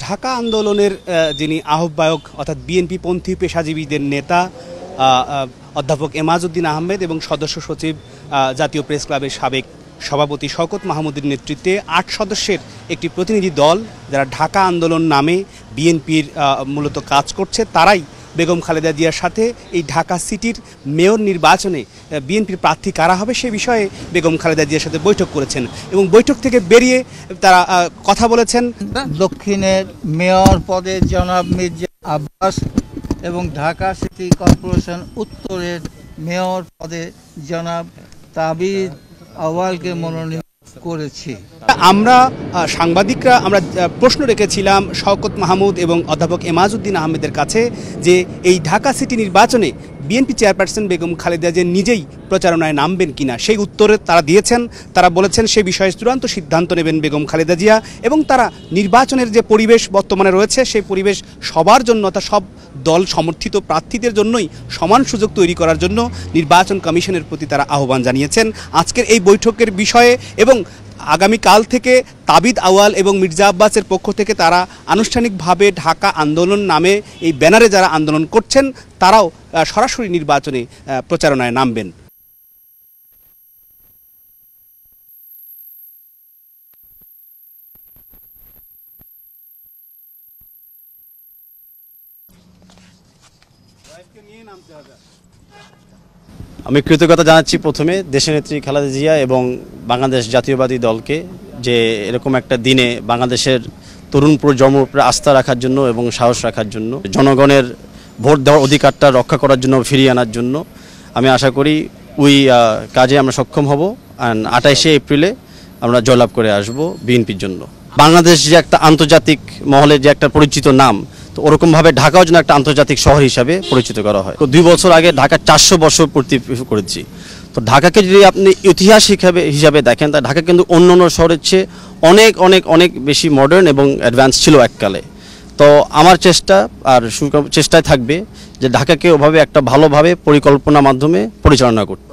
ঢাকা আন্দোলনের যিনি আহ্বায়ক অর্থাৎ বিএনপি পন্থী পেশাজীবীদের নেতা অধ্যাপক এমাজউদ্দিন আহমেদ এবং সদস্য সচিব জাতীয় প্রেস ক্লাবের সাবেক সভাপতি শওকত মাহমুদের নেতৃত্বে ৮ সদস্যের একটি প্রতিনিধি দল যারা ঢাকা আন্দোলন নামে বিএনপির মূলত কাজ করছে, তারাই বেগম খালেদা জিয়ার সাথে এই ঢাকা সিটির মেয়র নির্বাচনে বিএনপির প্রার্থী কারা হবে সে বিষয়ে বেগম খালেদা জিয়ার সাথে বৈঠক করেছেন এবং বৈঠক থেকে বেরিয়ে তারা কথা বলেছেন। দক্ষিণের মেয়র পদে জনাব মির্জা আব্বাস এবং ঢাকা সিটি কর্পোরেশন উত্তরের মেয়র পদে জনাব তাবিদ আওয়ালকে মনোনীত করেছি। আমরা সাংবাদিকরা প্রশ্ন রেখেছিলাম শওকত মাহমুদ এবং অধ্যাপক এমাজউদ্দিন আহমেদের কাছে যে এই ঢাকা সিটি নির্বাচনে বিএনপি চেয়ারপারসন বেগম খালেদা জিয়া নিজেই প্রচারণায় নামবেন কিনা, সেই উত্তরে তারা দিয়েছেন। তারা বলেছেন সে বিষয়ে চূড়ান্ত সিদ্ধান্ত নেবেন বেগম খালেদা জিয়া এবং তারা নির্বাচনের যে পরিবেশ বর্তমানে রয়েছে সেই পরিবেশ সবার জন্য অর্থাৎ সব দল সমর্থিত প্রার্থীদের জন্যই সমান সুযোগ তৈরি করার জন্য নির্বাচন কমিশনের প্রতি তারা আহ্বান জানিয়েছেন। আজকের এই বৈঠকের বিষয়ে এবং আগামীকাল থেকে তাবিদ আওয়াল এবং মির্জা আব্বাসের পক্ষ থেকে তারা আনুষ্ঠানিকভাবে ঢাকা আন্দোলন নামে এই ব্যানারে যারা আন্দোলন করছেন তারাও সরাসরি নির্বাচনে প্রচারণায় নামবেন। আমি কৃতজ্ঞতা জানাচ্ছি প্রথমে দেশনেত্রী খালেদা জিয়া এবং বাংলাদেশ জাতীয়বাদী দলকে যে এরকম একটা দিনে বাংলাদেশের তরুণ প্রজন্মের উপরে আস্থা রাখার জন্য এবং সাহস রাখার জন্য, জনগণের ভোট দেওয়ার অধিকারটা রক্ষা করার জন্য, ফিরিয়ে আনার জন্য আমি আশা করি ওই কাজে আমরা সক্ষম হব। 28শে এপ্রিলে আমরা জয়লাভ করে আসব বিএনপির জন্য। বাংলাদেশ যে একটা আন্তর্জাতিক মহলে যে একটা পরিচিত নাম, তো ওরকমভাবে ঢাকাও যেন একটা আন্তর্জাতিক শহর হিসাবে পরিচিত করা হয়। তো 2 বছর আগে ঢাকা 400 বছর পূর্তি করেছি। তো ঢাকাকে যদি আপনি ইতিহাস হিসাবে দেখেন, তা ঢাকা কিন্তু অন্য শহরের চেয়ে অনেক অনেক অনেক বেশি মডার্ন এবং অ্যাডভান্স ছিল এককালে। তো আমার চেষ্টা আর চেষ্টায় থাকবে যে ঢাকাকে ওভাবে একটা ভালোভাবে পরিকল্পনার মাধ্যমে পরিচালনা করতে।